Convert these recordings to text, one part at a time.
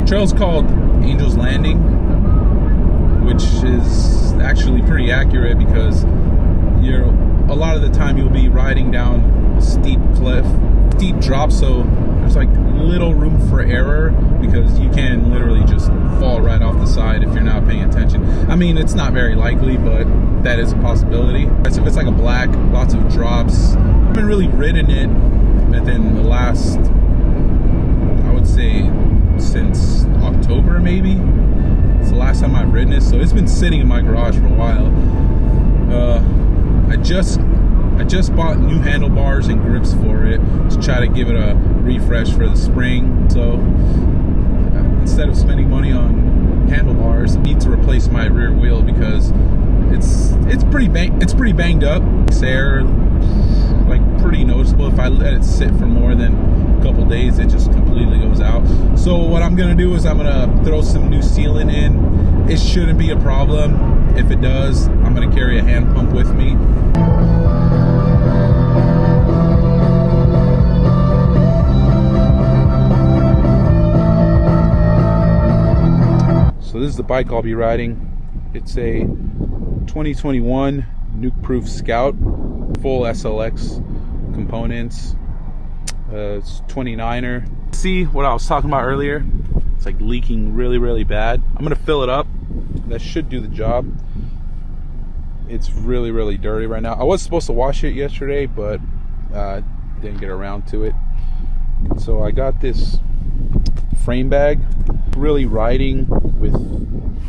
trail's called Angel's Landing, which is actually pretty accurate because a lot of the time you'll be riding down a steep cliff, steep drop, so there's like little room for error because you can literally just fall right off the side if you're not paying attention. I mean, it's not very likely, but that is a possibility. So if it's like a black, lots of drops. I haven't really ridden it within the last, I would say, since October maybe. It's the last time I've ridden it, so it's been sitting in my garage for a while. I just bought new handlebars and grips for it to try to give it a refresh for the spring. So instead of spending money on handlebars, I need to replace my rear wheel because it's pretty banged up. It's air, like pretty noticeable. If I let it sit for more than a couple days, it just completely goes out. So what I'm gonna do is I'm gonna throw some new sealant in. It shouldn't be a problem. If it does, I'm gonna carry a hand pump with me. So this is the bike I'll be riding. It's a 2021 nuke-proof Scout, full SLX components. It's 29er. See what I was talking about earlier? It's like leaking really, really bad. I'm gonna fill it up. That should do the job. It's really, really dirty right now. I was supposed to wash it yesterday, but didn't get around to it. So I got this frame bag. Really riding with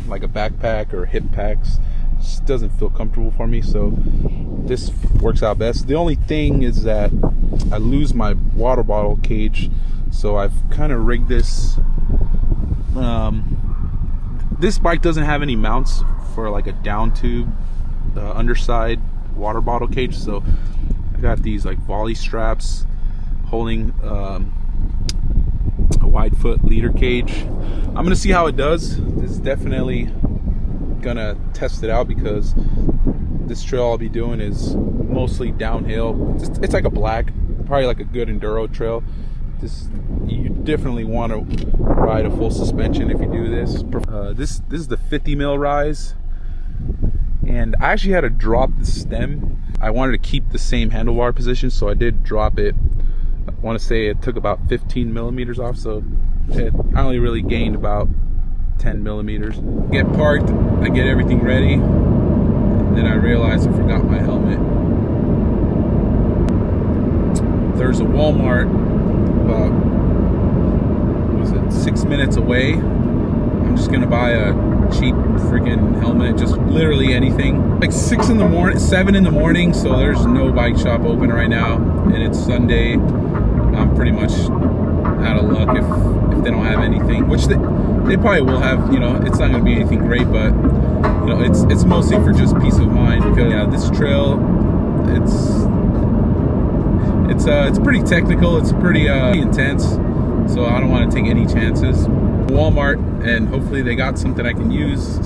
like a backpack or hip packs just doesn't feel comfortable for me, so this works out best. The only thing is that I lose my water bottle cage, so I've kind of rigged this. This bike doesn't have any mounts for like a down tube, the underside water bottle cage, so I got these like volley straps holding a wide foot leader cage. I'm gonna see how it does. This is definitely gonna test it out because this trail I'll be doing is mostly downhill. It's like a black, probably like a good enduro trail. You definitely want to ride a full suspension if you do this. This is the 50 mil rise, and I actually had to drop the stem. I wanted to keep the same handlebar position, so I did drop it. I want to say it took about 15 millimeters off, so I only really gained about 10 millimeters. Get parked, I get everything ready, then I realized I forgot my helmet. There's a Walmart about, what was it, 6 minutes away. I'm just gonna buy a cheap freaking helmet, just literally anything. Like 7 in the morning, so there's no bike shop open right now, and it's Sunday. I'm pretty much out of luck if they don't have anything, which they probably will have. You know, it's not gonna be anything great, but you know, it's mostly for just peace of mind, because yeah, this trail, it's pretty technical, it's pretty intense, so I don't want to take any chances. Walmart, and hopefully they got something I can use.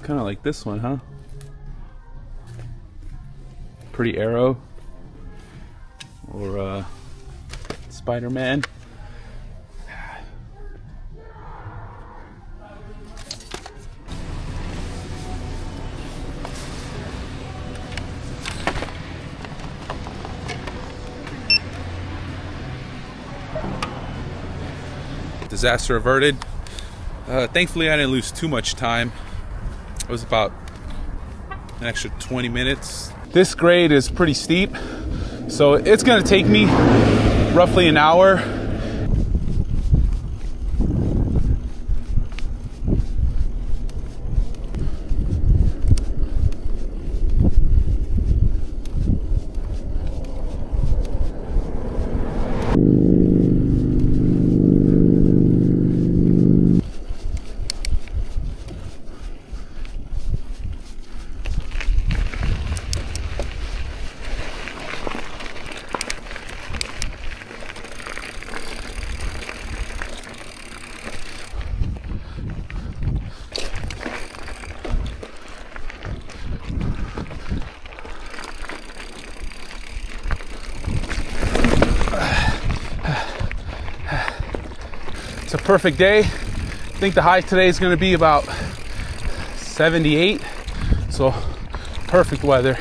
Kind of like this one, huh? Pretty Arrow or Spider-Man. Disaster averted. Thankfully I didn't lose too much time. It was about an extra 20 minutes. This grade is pretty steep, so it's gonna take me roughly an hour. It's a perfect day. I think the high today is going to be about 78, so perfect weather.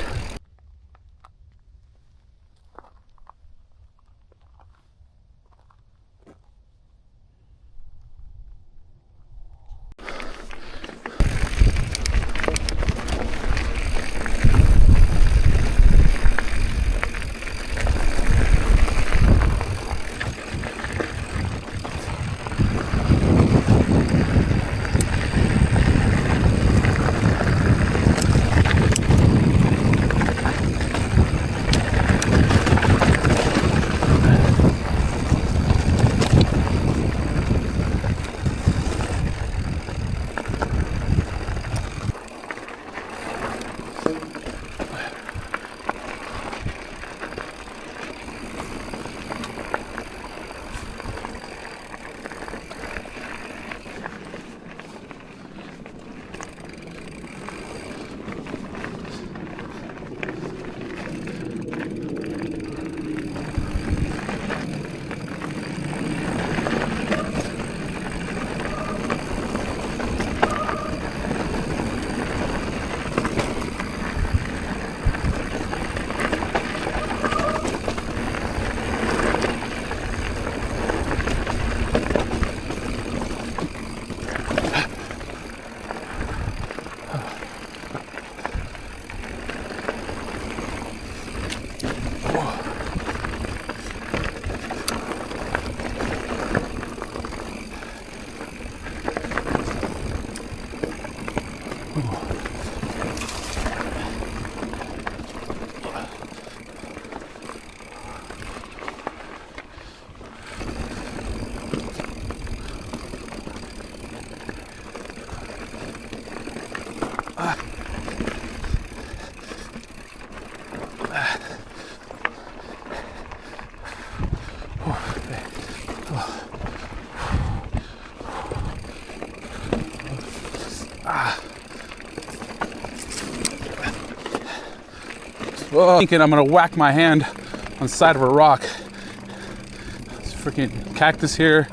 Thinking I'm gonna whack my hand on the side of a rock. There's freaking cactus here,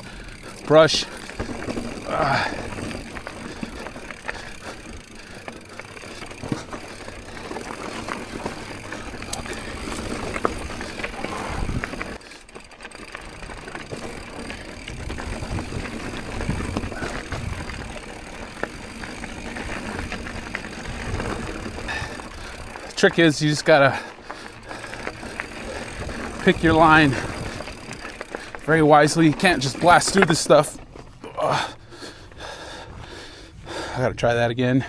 brush. Trick is you just gotta pick your line very wisely. You can't just blast through this stuff. I gotta try that again.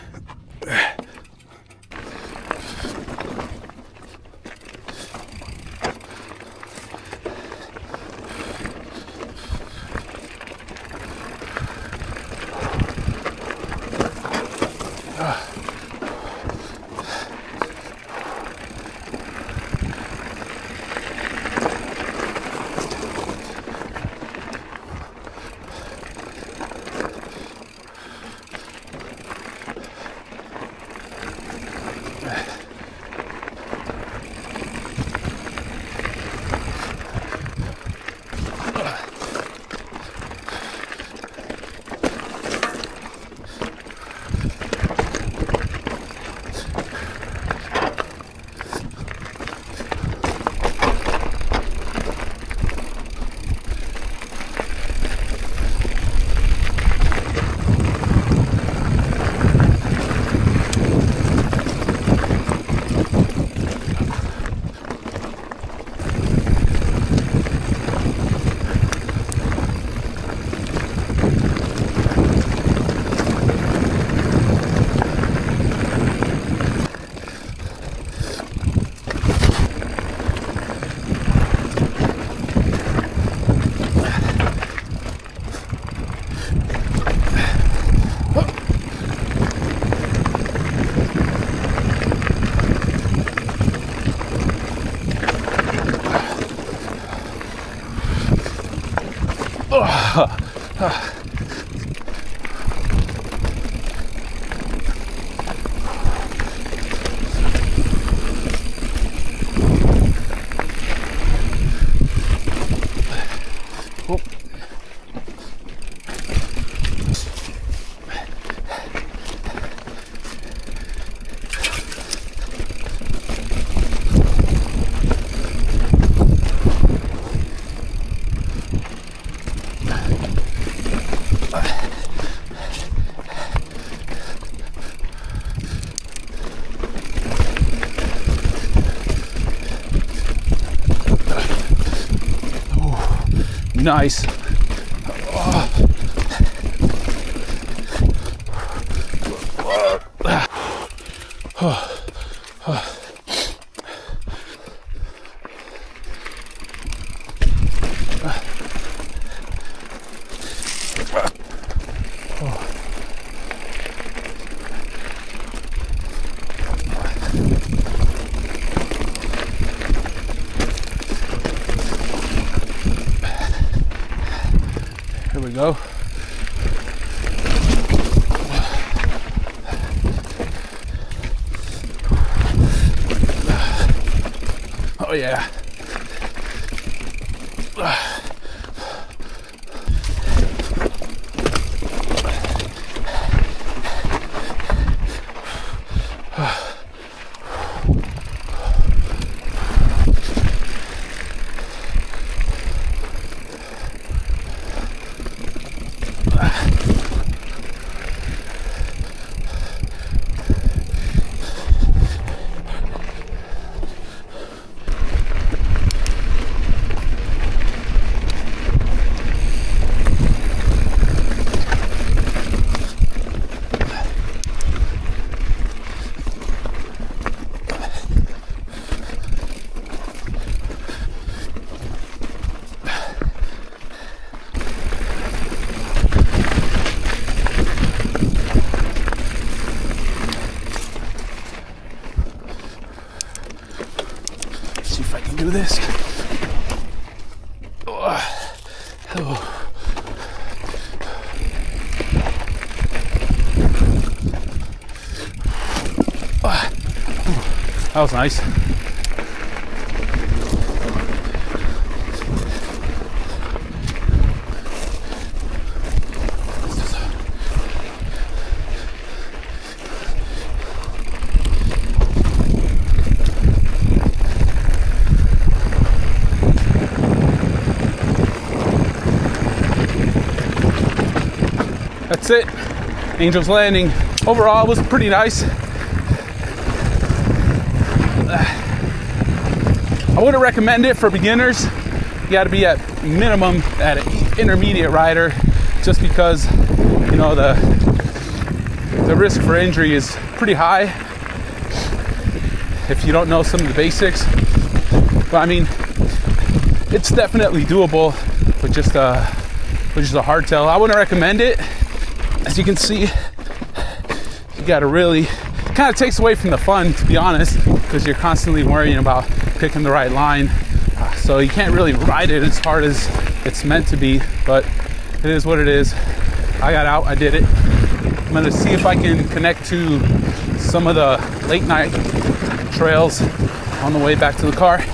nice. Here we go. Oh yeah. See if I can do this. That was nice. That's it. Angel's Landing. Overall, it was pretty nice. I wouldn't recommend it for beginners. You got to be at minimum at an intermediate rider, just because you know the risk for injury is pretty high if you don't know some of the basics. But I mean, it's definitely doable with just a hardtail. I wouldn't recommend it. As you can see, you got to really kind of takes away from the fun, to be honest, because you're constantly worrying about picking the right line. So you can't really ride it as hard as it's meant to be, but it is what it is. I got out, I did it. I'm gonna see if I can connect to some of the late night trails on the way back to the car.